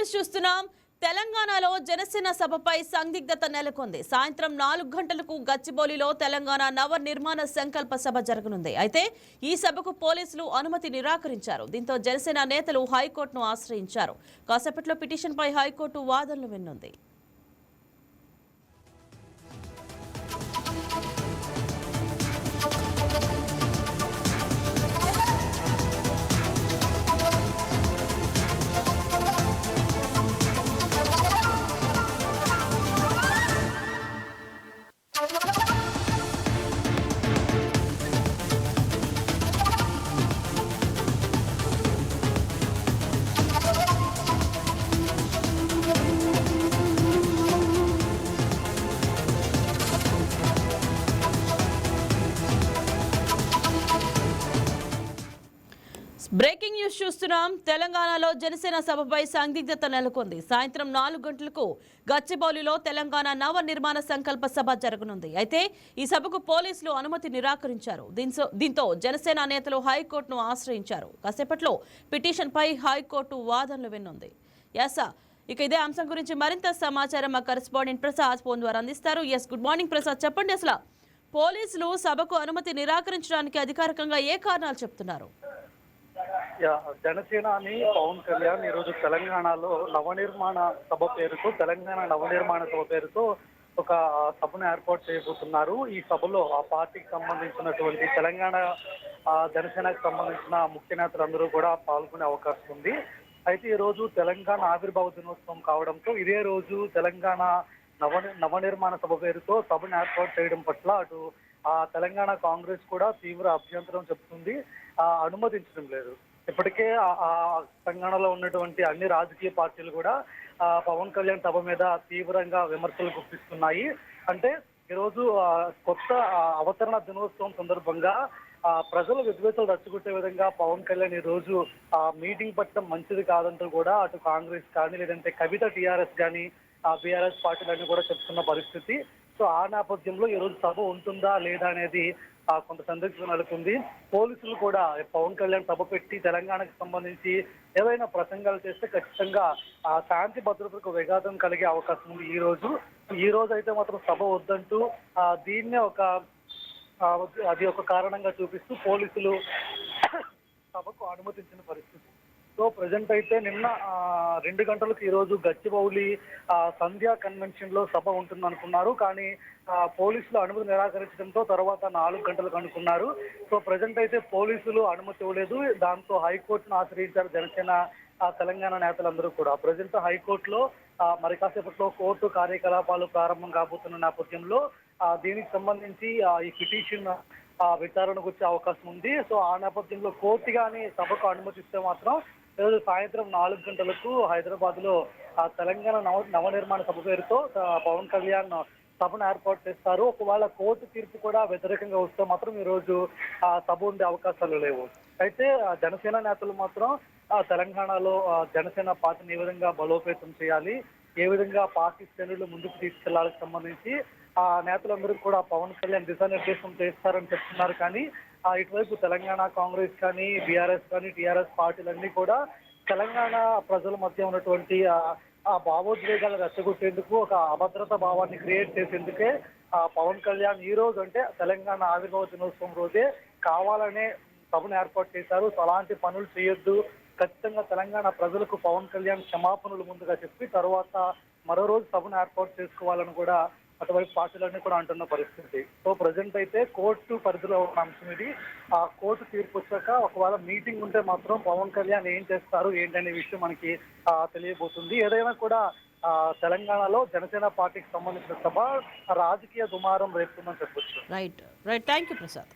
News చూస్తున్నాం. తెలంగాణలో జనసేన సభపై సందిగ్ధత నెలకొంది. సాయంత్రం 4 గంటలకు గచ్చిబౌలిలో తెలంగాణ నవ నిర్మాణ సంకల్ప సభ జరగనుంది. అయితే ఈ సభకు పోలీసులు అనుమతి నిరాకరించారు. దీంతో జనసేన నేతలు హైకోర్టును ఆశ్రయించారు. కాసేపట్లో పిటిషన్పై హైకోర్టు వాదనలు వినుంది. బ్రేకింగ్ న్యూస్ చూస్తున్నాం. తెలంగాణలో జనసేన సభపై సందిగ్ధత నెలకొంది. సాయంత్రం 4 గంటలకు గచ్చిబౌలిలో తెలంగాణ నవ నిర్మాణ సంకల్ప సభ జరగనుంది. అయితే ఈ సభకు పోలీసులు అనుమతి నిరాకరించారు. దీంతో జనసేన నేతలు హైకోర్టును ఆశ్రయించారు. కాసేపట్లో పిటిషన్పై హైకోర్టు వాదనలు వినుంది. ఇక ఇదే అంశం గురించి మరింత సమాచారం మా కరెస్పాండెంట్ ప్రసాద్ ఫోన్ ద్వారా అందిస్తారు. గుడ్ మార్నింగ్ ప్రసాద్, చెప్పండి, అసలు పోలీసులు సభకు అనుమతి నిరాకరించడానికి అధికారికంగా ఏ కారణాలు చెప్తున్నారు? జనసేన అని పవన్ కళ్యాణ్ ఈరోజు తెలంగాణలో తెలంగాణ నవనిర్మాణ సభ పేరుతో ఒక సభను ఏర్పాటు చేయబోతున్నారు. ఈ సభలో ఆ పార్టీకి సంబంధించినటువంటి తెలంగాణ జనసేనకు సంబంధించిన ముఖ్య నేతలందరూ కూడా పాల్గొనే అవకాశం ఉంది. అయితే ఈ రోజు తెలంగాణ ఆవిర్భావ దినోత్సవం కావడంతో ఇదే రోజు తెలంగాణ నవనిర్మాణ సభ పేరుతో సభను ఏర్పాటు చేయడం పట్ల అటు తెలంగాణ కాంగ్రెస్ కూడా తీవ్ర అభ్యంతరం చెప్తుంది, అనుమతించడం లేదు. ఇప్పటికే తెలంగాణలో ఉన్నటువంటి అన్ని రాజకీయ పార్టీలు కూడా పవన్ కళ్యాణ్ సభ మీద తీవ్రంగా విమర్శలు గుప్పిస్తున్నాయి. అంటే ఈరోజు కొత్త అవతరణ దినోత్సవం సందర్భంగా ప్రజలు విద్వేషాలు రచ్చగొట్టే విధంగా పవన్ కళ్యాణ్ ఈ రోజు మీటింగ్ పెట్టడం మంచిది కాదంటూ కూడా అటు కాంగ్రెస్ కానీ లేదంటే కవిత టీఆర్ఎస్ కానీ బీఆర్ఎస్ పార్టీలన్నీ కూడా చెప్తున్న పరిస్థితి. సో ఆ నేపథ్యంలో ఈ రోజు సభ ఉంటుందా లేదా అనేది కొంత సందిగ్ధత నెలకొంది. పోలీసులు కూడా పవన్ కళ్యాణ్ సభ పెట్టి తెలంగాణకు సంబంధించి ఏవైనా ప్రసంగాలు చేస్తే ఖచ్చితంగా శాంతి భద్రతకు విఘాతం కలిగే అవకాశం ఉంది. ఈ రోజు అయితే మాత్రం సభ వద్దంటూ దీన్నే అది ఒక కారణంగా చూపిస్తూ పోలీసులు సభకు అనుమతించిన పరిస్థితి. సో ప్రజెంట్ అయితే నిన్న 2 గంటలకు ఈ రోజు గచ్చిబౌలి సంధ్యా కన్వెన్షన్ లో సభ ఉంటుంది అనుకున్నారు. కానీ పోలీసులు అనుమతి నిరాకరించడంతో తర్వాత 4 గంటలకు అనుకున్నారు. సో ప్రజెంట్ అయితే పోలీసులు అనుమతి ఇవ్వలేదు. దాంతో హైకోర్టును ఆశ్రయించారు జనసేన తెలంగాణ నేతలందరూ కూడా. ప్రజెంట్ హైకోర్టులో మరి కాసేపట్లో కోర్టు కార్యకలాపాలు ప్రారంభం కాబోతున్న నేపథ్యంలో దీనికి సంబంధించి ఈ పిటిషన్ విచారణకు వచ్చే అవకాశం ఉంది. సో ఆ నేపథ్యంలో కోర్టు కానీ సభకు అనుమతిస్తే మాత్రం ఈరోజు సాయంత్రం 4 గంటలకు హైదరాబాద్ లో తెలంగాణ నవనిర్మాణ సభ పేరుతో పవన్ కళ్యాణ్ సభను ఏర్పాటు చేస్తారు. ఒకవేళ కోర్టు తీర్పు కూడా వ్యతిరేకంగా వస్తే మాత్రం ఈ రోజు సభ ఉండే అవకాశాలు లేవు. అయితే జనసేన నేతలు మాత్రం తెలంగాణలో జనసేన పార్టీని ఏ విధంగా బలోపేతం చేయాలి, ఏ విధంగా పార్టీ శ్రేణులు ముందుకు తీసుకెళ్లాలకు సంబంధించి నేతలందరూ కూడా పవన్ కళ్యాణ్ దిశానిర్దేశం చేస్తారని చెప్తున్నారు. కానీ ఇటువైపు తెలంగాణ కాంగ్రెస్ కానీ బీఆర్ఎస్ కానీ టీఆర్ఎస్ పార్టీలన్నీ కూడా తెలంగాణ ప్రజల మధ్య ఉన్నటువంటి భావోద్వేగాలు రెచ్చగొట్టేందుకు ఒక అభద్రత భావాన్ని క్రియేట్ చేసేందుకే పవన్ కళ్యాణ్ ఈ రోజు అంటే తెలంగాణ ఆవిర్భావ దినోత్సవం రోజే కావాలనే సభను ఏర్పాటు చేశారు. సో అలాంటి పనులు చేయొద్దు, ఖచ్చితంగా తెలంగాణ ప్రజలకు పవన్ కళ్యాణ్ క్షమాపణలు ముందుగా చెప్పి తర్వాత మరో రోజు సభను ఏర్పాటు చేసుకోవాలని కూడా అటువైపు పార్టీలన్నీ కూడా అంటున్న పరిస్థితి. సో ప్రజెంట్ అయితే కోర్టు పరిధిలో ఉన్న అంశం ఇది. ఆ కోర్టు తీర్పు వచ్చాక ఒకవేళ మీటింగ్ ఉంటే మాత్రం పవన్ కళ్యాణ్ ఏం చేస్తారు ఏంటనే విషయం మనకి తెలియబోతుంది. ఏదైనా కూడా తెలంగాణలో జనసేన పార్టీకి సంబంధించిన సభ రాజకీయ దుమారం రేపుతుందని చెప్పొచ్చు. Right, thank you Prasad.